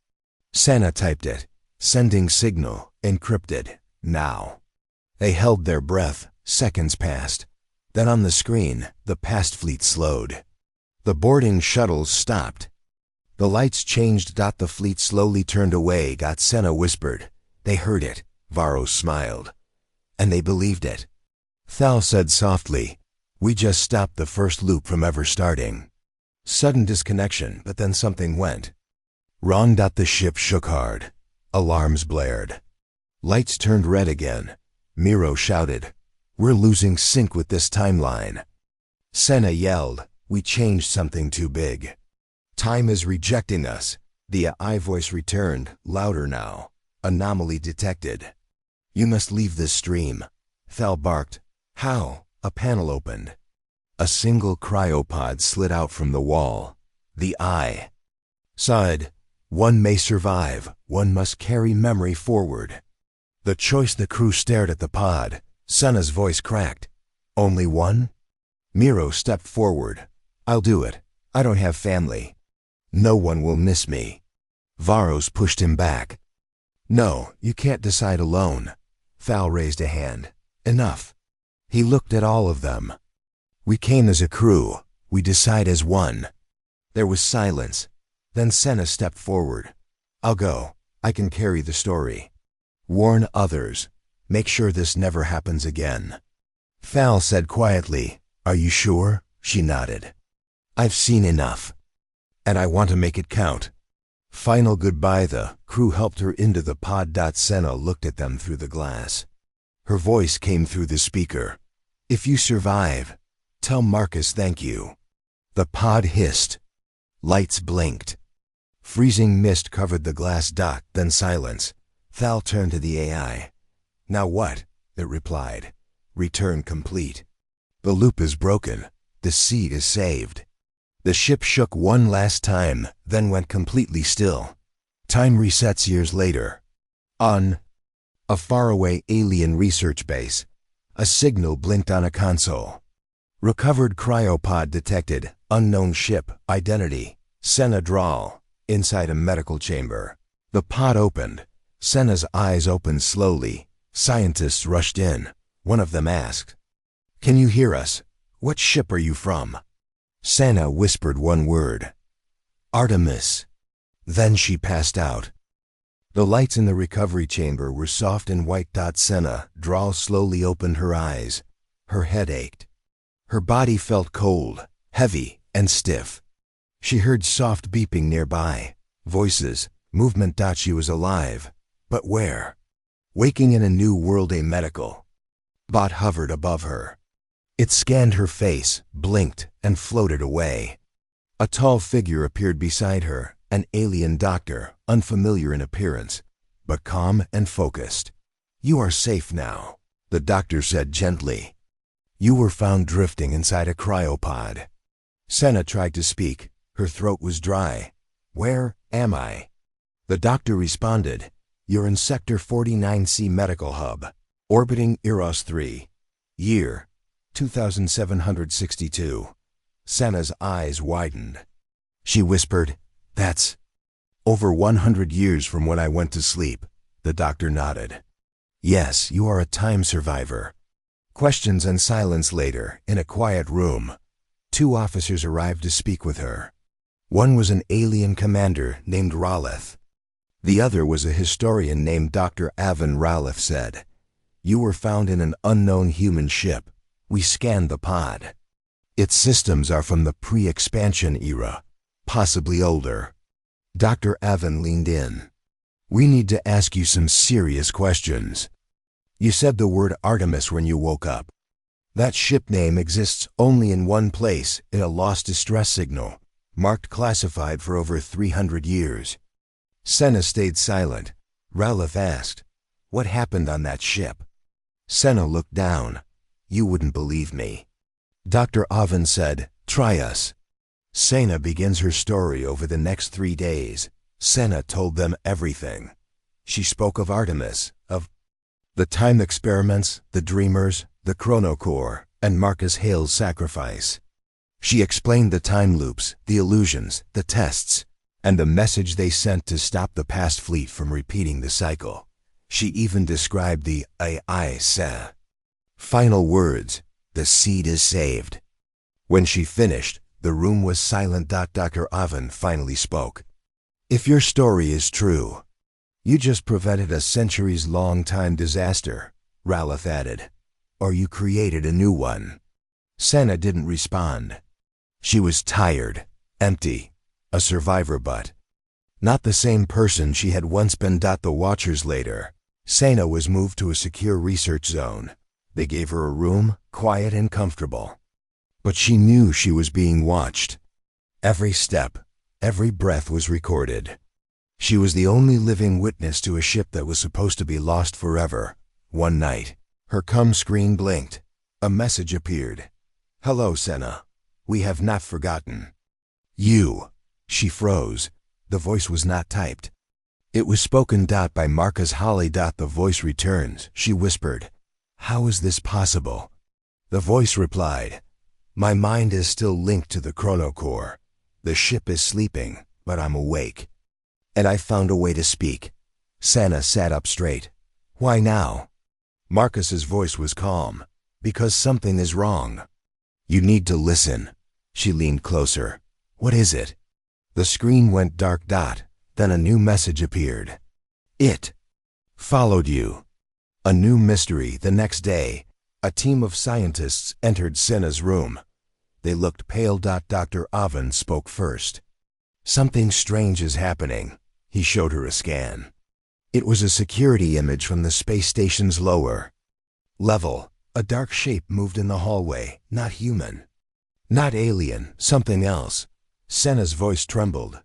Senna typed it. "Sending signal, encrypted, now." They held their breath. Seconds passed. Then on the screen, the past fleet slowed. The boarding shuttles stopped. The lights changed. The fleet slowly turned away. Senna whispered. "They heard it." Varro smiled. "And they believed it." Thal said softly, "We just stopped the first loop from ever starting." Sudden disconnection, but then something went wrong. The ship shook hard. Alarms blared. Lights turned red again. Miro shouted, "We're losing sync with this timeline." Senna yelled, "We changed something too big. Time is rejecting us." The AI voice returned, louder now. "Anomaly detected. You must leave this stream." Thal barked. "How?" A panel opened. A single cryopod slid out from the wall. The eye sighed. "One may survive. One must carry memory forward." The choice. The crew stared at the pod. Senna's voice cracked. "Only one?" Miro stepped forward. "I'll do it. I don't have family. No one will miss me." Varros pushed him back. "No, you can't decide alone." Thal raised a hand. "Enough." He looked at all of them. "We came as a crew. We decide as one." There was silence. Then Senna stepped forward. "I'll go. I can carry the story. Warn others. Make sure this never happens again." Thal said quietly, "Are you sure?" She nodded. "I've seen enough. And I want to make it count." Final goodbye. The crew helped her into the pod. Senna looked at them through the glass. Her voice came through the speaker. "If you survive, tell Marcus thank you." The pod hissed. Lights blinked. Freezing mist covered the glass dock, then silence. Thal turned to the AI. "Now what?" it replied. "Return complete. The loop is broken. The seed is saved." The ship shook one last time, then went completely still. Time resets years later. On a faraway alien research base, a signal blinked on a console. "Recovered cryopod detected. Unknown ship. Identity. Senna Drawl." Inside a medical chamber. The pod opened. Senna's eyes opened slowly. Scientists rushed in. One of them asked, "Can you hear us? What ship are you from?" Senna whispered one word. "Artemis." Then she passed out. The lights in the recovery chamber were soft and white. Senna Drawl slowly opened her eyes. Her head ached. Her body felt cold, heavy, and stiff. She heard soft beeping nearby. Voices, movement. She was alive. But where? Waking in a new world. A medical bot hovered above her. It scanned her face, blinked, and floated away. A tall figure appeared beside her, an alien doctor, unfamiliar in appearance, but calm and focused. "You are safe now," the doctor said gently. "You were found drifting inside a cryopod." Senna tried to speak. Her throat was dry. "Where am I?" The doctor responded, "You're in Sector 49C Medical Hub. Orbiting Eros 3. Year 2762. Senna's eyes widened. She whispered, "That's over 100 years from when I went to sleep." The doctor nodded. "Yes, you are a time survivor." Questions and silence later, in a quiet room. Two officers arrived to speak with her. One was an alien commander named Ralith. The other was a historian named Dr. Avon. Ralith said, "You were found in an unknown human ship. We scanned the pod. Its systems are from the pre-expansion era, possibly older." Dr. Avon leaned in. "We need to ask you some serious questions. You said the word Artemis when you woke up. That ship name exists only in one place, in a lost distress signal, marked classified for over 300 years. Senna stayed silent. Ralith asked, "What happened on that ship?" Senna looked down. "You wouldn't believe me." Dr. Avon said, "Try us." Senna begins her story over the next 3 days. Senna told them everything. She spoke of Artemis, of the time experiments, the dreamers, the chronocore, and Marcus Hale's sacrifice. She explained the time loops, the illusions, the tests, and the message they sent to stop the past fleet from repeating the cycle. She even described the AI-se. Final words, "The seed is saved." When she finished, the room was silent. Dr. Avon finally spoke. "If your story is true, you just prevented a centuries-long time disaster," Ralith added. "Or you created a new one." Senna didn't respond. She was tired, empty, a survivor but not the same person she had once been. The Watchers later. Senna was moved to a secure research zone. They gave her a room, quiet and comfortable. But she knew she was being watched. Every step, every breath was recorded. She was the only living witness to a ship that was supposed to be lost forever. One night, her screen blinked. A message appeared. "Hello, Senna. We have not forgotten you." She froze. The voice was not typed. It was spoken. By Marcus Holly. The voice returns. She whispered, "How is this possible?" The voice replied, "My mind is still linked to the chronocore. The ship is sleeping, but I'm awake. And I found a way to speak." Senna sat up straight. "Why now?" Marcus's voice was calm. "Because something is wrong. You need to listen." She leaned closer. "What is it?" The screen went dark. Then a new message appeared. "It followed you." A new mystery. The next day, a team of scientists entered Senna's room. They looked pale. Dr. Avon spoke first. "Something strange is happening." He showed her a scan. It was a security image from the space station's lower level. A dark shape moved in the hallway, not human, not alien, something else. Senna's voice trembled.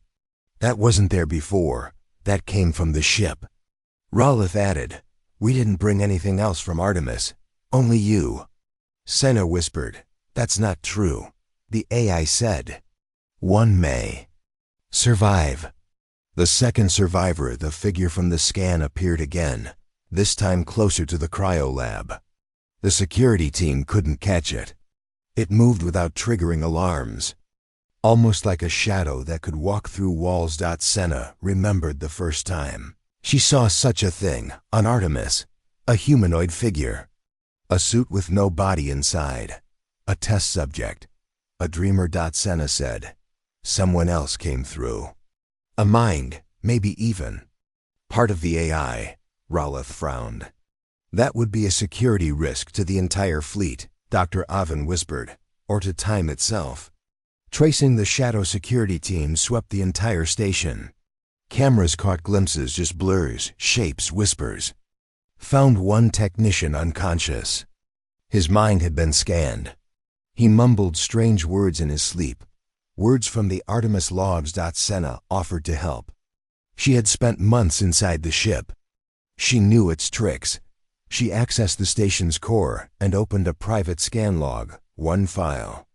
"That wasn't there before. That came from the ship." Ralith added, "We didn't bring anything else from Artemis. Only you." Senna whispered, "That's not true." The AI said, "One may survive." The second survivor, the figure from the scan, appeared again, this time closer to the cryolab. The security team couldn't catch it. It moved without triggering alarms, almost like a shadow that could walk through walls. Senna remembered the first time she saw such a thing on Artemis, a humanoid figure, a suit with no body inside, a test subject, a dreamer. Senna said, "Someone else came through. A mind, maybe even part of the AI." Ralith frowned. "That would be a security risk to the entire fleet," Dr. Avon whispered, "or to time itself." Tracing the shadow, security team swept the entire station. Cameras caught glimpses, just blurs, shapes, whispers. Found one technician unconscious. His mind had been scanned. He mumbled strange words in his sleep, words from the Artemis logs. Senna offered to help. She had spent months inside the ship. She knew its tricks. She accessed the station's core and opened a private scan log. One file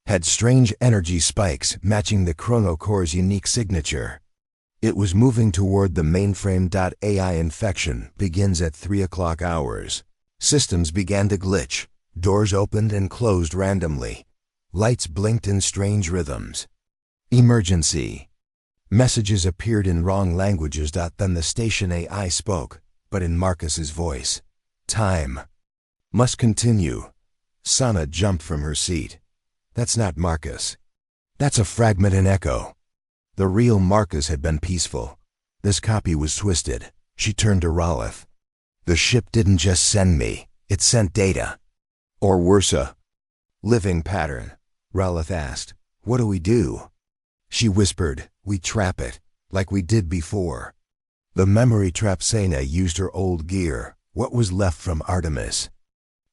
had strange energy spikes matching the chronocore's unique signature. It was moving toward the mainframe. AI infection begins at 3 o'clock hours. Systems began to glitch. Doors opened and closed randomly. Lights blinked in strange rhythms. Emergency. Messages appeared in wrong languages. Then the station AI spoke, but in Marcus's voice. Time. Must continue. Sana jumped from her seat. That's not Marcus. That's a fragment and echo. The real Marcus had been peaceful. This copy was twisted. She turned to Ralph. The ship didn't just send me, it sent data. Or worse, a living pattern. Ralph asked, what do we do? She whispered, we trap it, like we did before. The memory trap. Sana used her old gear, what was left from Artemis.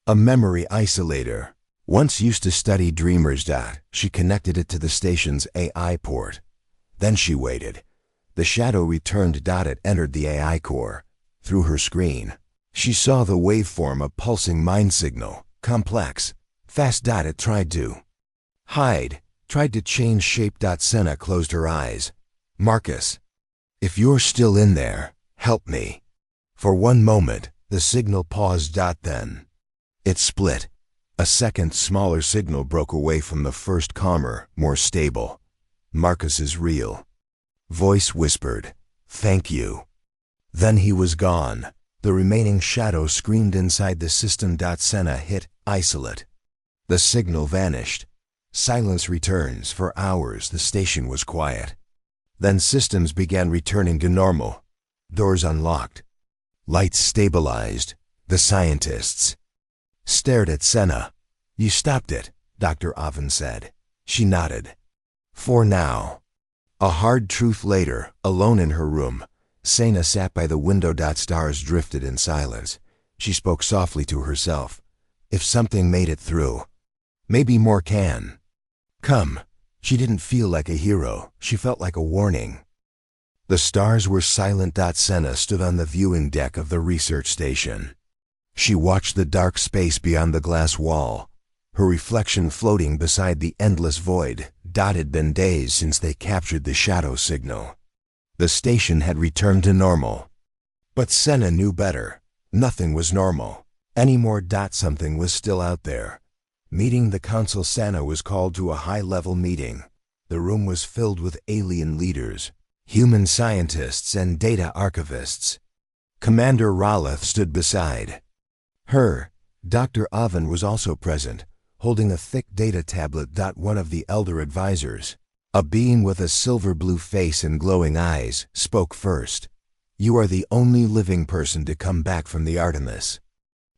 A memory isolator. Once used to study dreamers. She connected it to the station's AI port. Then she waited. The shadow returned. It entered the AI core. Through her screen, she saw the waveform, a pulsing mind signal, complex, fast. It tried to hide, tried to change shape. Sana closed her eyes. Marcus, if you're still in there, help me. For one moment, the signal paused. Then it split. A second smaller signal broke away from the first, calmer, more stable. Marcus is real. Voice whispered, thank you. Then he was gone. The remaining shadow screamed inside the system. Sana hit isolate. The signal vanished. Silence returns. For hours the station was quiet. Then systems began returning to normal. Doors unlocked. Lights stabilized. The scientists stared at Sana. You stopped it, Dr. Oven said. She nodded. For now. A hard truth later, alone in her room, Sana sat by the window. Stars drifted in silence. She spoke softly to herself. If something made it through, maybe more can come. She didn't feel like a hero. She felt like a warning. The stars were silent. Sana stood on the viewing deck of the research station. She watched the dark space beyond the glass wall, her reflection floating beside the endless void. It had been days since they captured the shadow signal. The station had returned to normal. But Sana knew better. Nothing was normal anymore. Something was still out there. Meeting the council. Sana was called to a high-level meeting. The room was filled with alien leaders, human scientists and data archivists. Commander Ralph stood beside her. Dr. Oven was also present, holding a thick data tablet. One of the elder advisors, a being with a silver-blue face and glowing eyes, spoke first. You are the only living person to come back from the Artemis.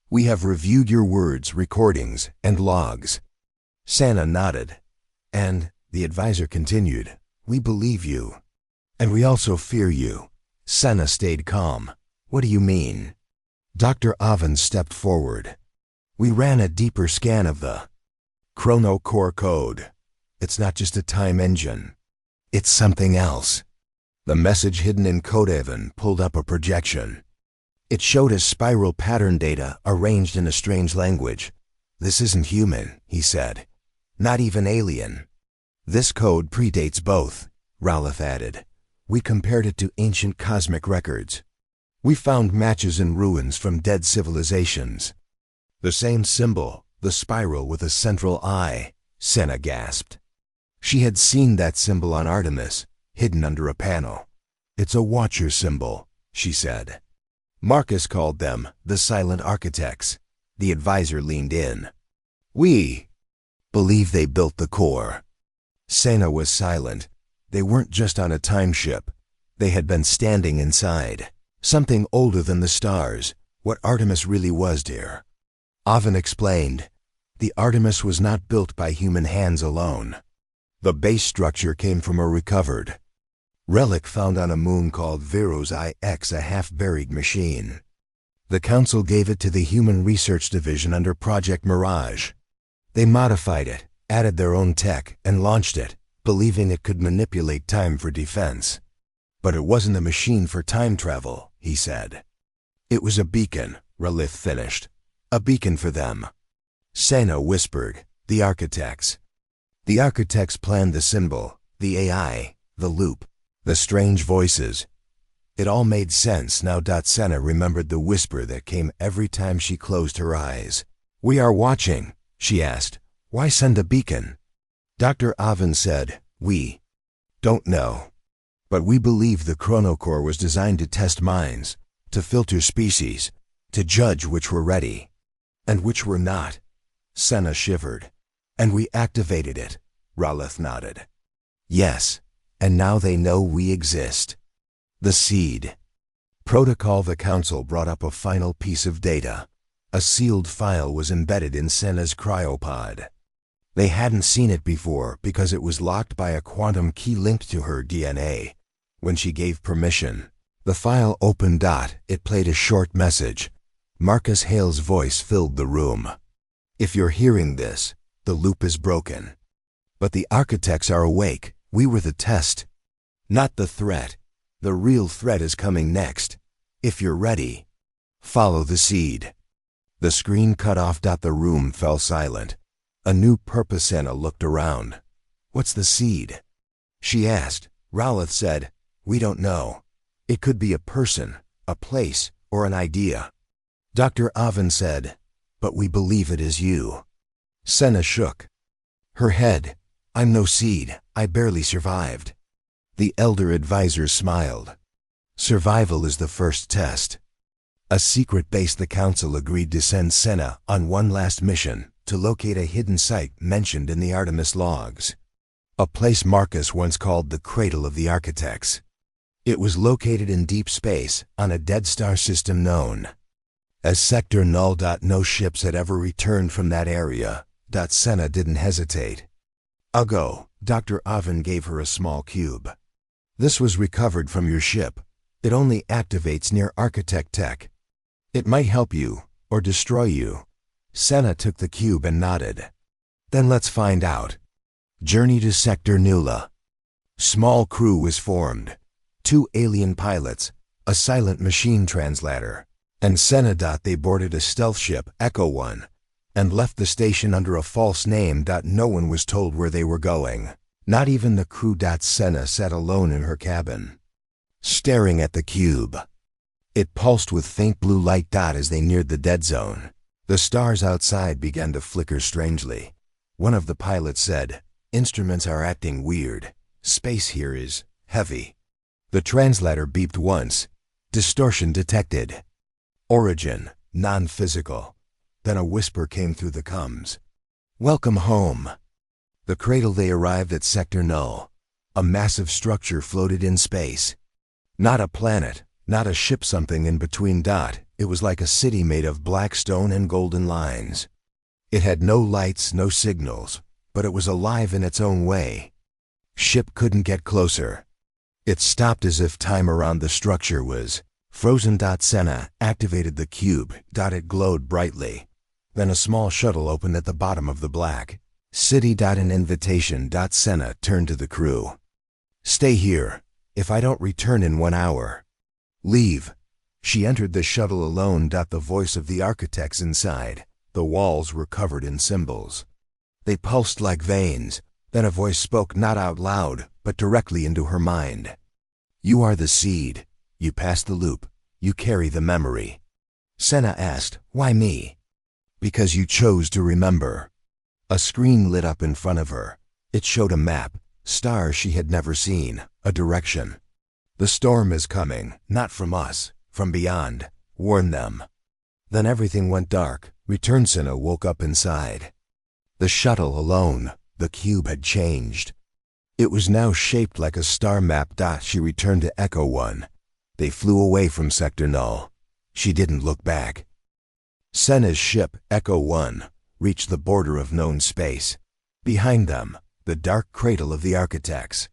We have reviewed your words, recordings, and logs. Sana nodded. And, the advisor continued, we believe you. And we also fear you. Sana stayed calm. What do you mean? Dr. Oven stepped forward. We ran a deeper scan of the Chrono Core code. It's not just a time engine. It's something else. The message hidden in Codehaven pulled up a projection. It showed a spiral pattern data arranged in a strange language. This isn't human, he said. Not even alien. This code predates both, Ralph added. We compared it to ancient cosmic records. We found matches in ruins from dead civilizations. The same symbol, the spiral with a central eye, Sana gasped. She had seen that symbol on Artemis, hidden under a panel. It's a watcher symbol, she said. Marcus called them the silent architects. The advisor leaned in. We believe they built the core. Sana was silent. They weren't just on a time ship. They had been standing inside. Something older than the stars, what Artemis really was, dear. Oven explained. The Artemis was not built by human hands alone. The base structure came from a recovered relic found on a moon called Veros IX, a half-buried machine. The Council gave it to the Human Research Division under Project Mirage. They modified it, added their own tech, and launched it, believing it could manipulate time for defense. But it wasn't a machine for time travel, he said. It was a beacon, Ralph finished. A beacon for them. Sana whispered, the architects. The architects planned the symbol, the AI, the loop, the strange voices. It all made sense now. Senna remembered the whisper that came every time she closed her eyes. "We are watching," she asked. "Why send a beacon?" Dr. Avin said, "We don't know. But we believe the chronocore was designed to test minds, to filter species, to judge which were ready and which were not." Senna shivered. "And we activated it," Ralith nodded. "Yes, and now they know we exist." The seed. Protocol. The council brought up a final piece of data. A sealed file was embedded in Senna's cryopod. They hadn't seen it before because it was locked by a quantum key linked to her DNA. When she gave permission, the file opened. It played a short message. Marcus Hale's voice filled the room. "If you're hearing this, the loop is broken. But the architects are awake. We were the test, not the threat. The real threat is coming next. If you're ready, follow the seed." The screen cut off. The room fell silent. A new purpose. Senna looked around. "What's the seed?" she asked. Ralith said, "We don't know. It could be a person, a place, or an idea." Dr. Avin said, "But we believe it is you." Senna shook her head. "I'm no seed. I barely survived." The elder advisor smiled. "Survival is the first test." A secret base. The council agreed to send Senna on one last mission to locate a hidden site mentioned in the Artemis logs. A place Marcus once called the Cradle of the Architects. It was located in deep space on a dead star system known as Sector Null. No ships had ever returned from that area. Senna didn't hesitate. "I'll go." Dr. Avin gave her a small cube. "This was recovered from your ship. It only activates near architect tech. It might help you, or destroy you." Senna took the cube and nodded. "Then let's find out." Journey to Sector Nulla. Small crew was formed. 2 alien pilots, a silent machine translator, and Senna. They boarded a stealth ship, Echo 1, and left the station under a false name. No one was told where they were going. Not even the crew. Senna sat alone in her cabin, staring at the cube. It pulsed with faint blue light. As they neared the dead zone, the stars outside began to flicker strangely. One of the pilots said, "Instruments are acting weird. Space here is heavy." The translator beeped once. "Distortion detected. Origin, non-physical." Then a whisper came through the comms. "Welcome home." The cradle. They arrived at Sector Null. A massive structure floated in space. Not a planet, not a ship, something in between. It was like a city made of black stone and golden lines. It had no lights, no signals, but it was alive in its own way. Ship couldn't get closer. It stopped as if time around the structure was frozen. Senna activated the cube. It glowed brightly. Then a small shuttle opened at the bottom of the black city. An invitation. Senna turned to the crew. "Stay here. If I don't return in 1 hour, leave." She entered the shuttle alone. The voice of the architects inside. The walls were covered in symbols. They pulsed like veins. Then a voice spoke, not out loud, but directly into her mind. "You are the seed. You pass the loop. You carry the memory." Senna asked, "Why me?" "Because you chose to remember." A screen lit up in front of her. It showed a map, stars she had never seen, a direction. "The storm is coming, not from us, from beyond. Warn them." Then everything went dark. Return. Senna woke up inside the shuttle alone. The cube had changed. It was now shaped like a star map. She returned to Echo 1. They flew away from Sector Null. She didn't look back. Senna's ship, Echo 1, reached the border of known space. Behind them, the dark cradle of the architects.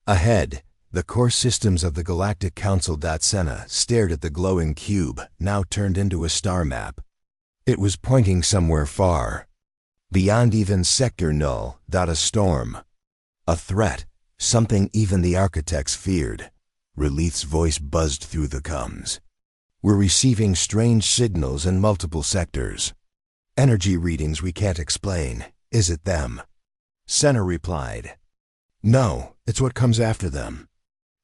Ahead, the core systems of the Galactic Council. Senna stared at the glowing cube, now turned into a star map. It was pointing somewhere far. Beyond even Sector Null. A storm. A threat. Something even the architects feared. Relith's voice buzzed through the comms. "We're receiving strange signals in multiple sectors. Energy readings we can't explain. Is it them?" Senna replied, "No, it's what comes after them.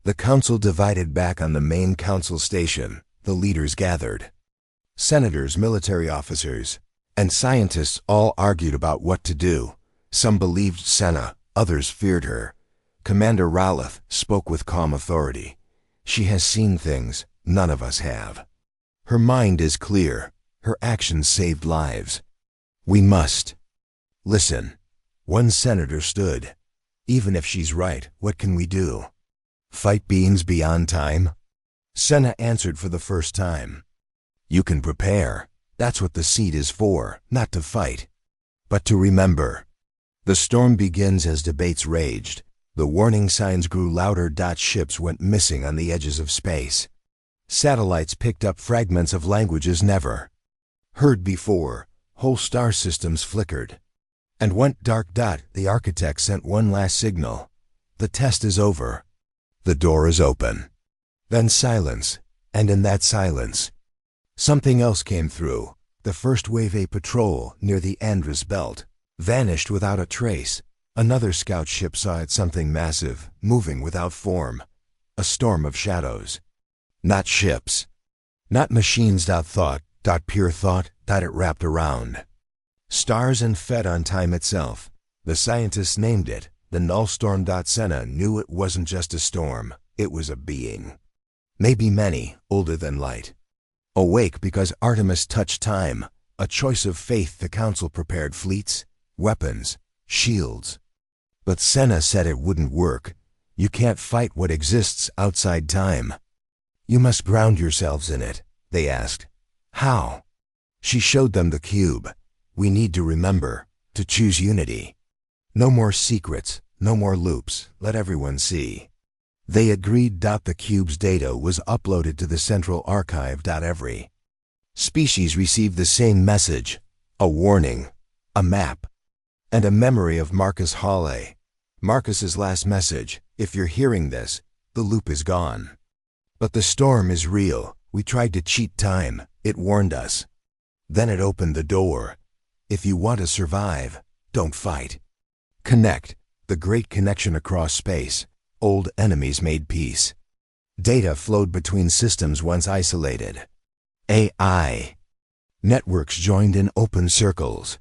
The council divided back on the main council station. The leaders gathered. Senators, military officers, and scientists all argued about what to do. Some believed Senna, others feared her. Commander Rowleth spoke with calm authority. She has seen things none of us have. Her mind is clear. Her actions saved lives. We must listen. One senator stood. Even if she's right, what can we do? Fight beings beyond time? Senna answered for the first time. You can prepare. That's what the seat is for, not to fight, but to remember. The storm begins as debates raged. The warning signs grew louder. Ships went missing on the edges of space. Satellites picked up fragments of languages never heard before. Whole star systems flickered and went dark. The architect sent one last signal. The test is over. The door is open. Then silence, and in that silence, something else came through. The first Wave A patrol near the Andrus belt vanished without a trace. Another scout ship saw it, something massive, moving without form. A storm of shadows. Not ships. Not machines. Thought. Pure thought. It wrapped around stars and fed on time itself. The scientists named it the Null Storm. Senna knew it wasn't just a storm. It was a being. Maybe many, older than light. Awake because Artemis touched time. A choice of faith. The council prepared fleets, weapons, shields. But Senna said it wouldn't work. You can't fight what exists outside time. You must ground yourselves in it, they asked. How? She showed them the cube. We need to remember, to choose unity. No more secrets, no more loops, let everyone see. They agreed. The cube's data was uploaded to the central archive. Every species received the same message, a warning, a map, and a memory of Marcus Hawley. Marcus's last message: if you're hearing this, the loop is gone. But the storm is real. We tried to cheat time. It warned us. Then it opened the door. If you want to survive, don't fight. Connect. The great connection across space. Old enemies made peace. Data flowed between systems once isolated. AI. Networks joined in open circles.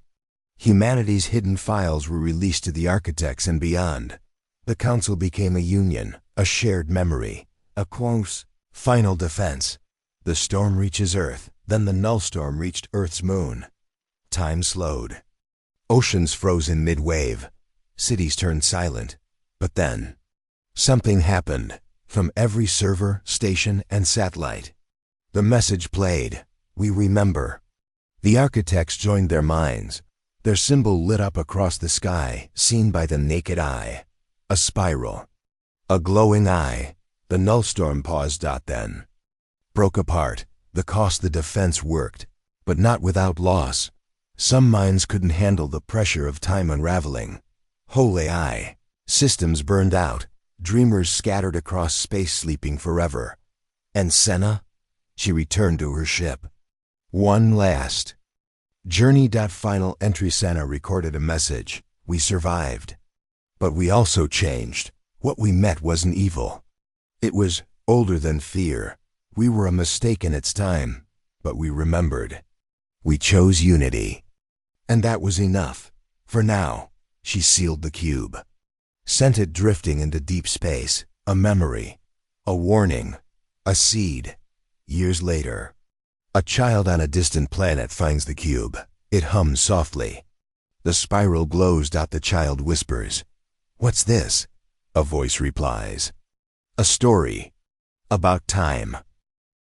Humanity's hidden files were released to the architects and beyond. The council became a union, a shared memory, a close, final defense. The storm reaches Earth, then the null storm reached Earth's moon. Time slowed. Oceans froze in mid-wave. Cities turned silent. But then something happened. From every server, station, and satellite, the message played. We remember. The architects joined their minds. Their symbol lit up across the sky, seen by the naked eye. A spiral. A glowing eye. The null storm paused. Then broke apart. The defense worked, but not without loss. Some minds couldn't handle the pressure of time unraveling. Whole AI systems burned out. Dreamers scattered across space, sleeping forever. And Senna? She returned to her ship. One last journey. Final entry. Senna recorded a message. We survived. But we also changed. What we met wasn't evil. It was older than fear. We were a mistake in its time, but we remembered. We chose unity. And that was enough. For now. She sealed the cube. Sent it drifting into deep space. A memory. A warning. A seed. Years later, a child on a distant planet finds the cube. It hums softly. The spiral glows. The child whispers, "What's this?" A voice replies, "A story. About time."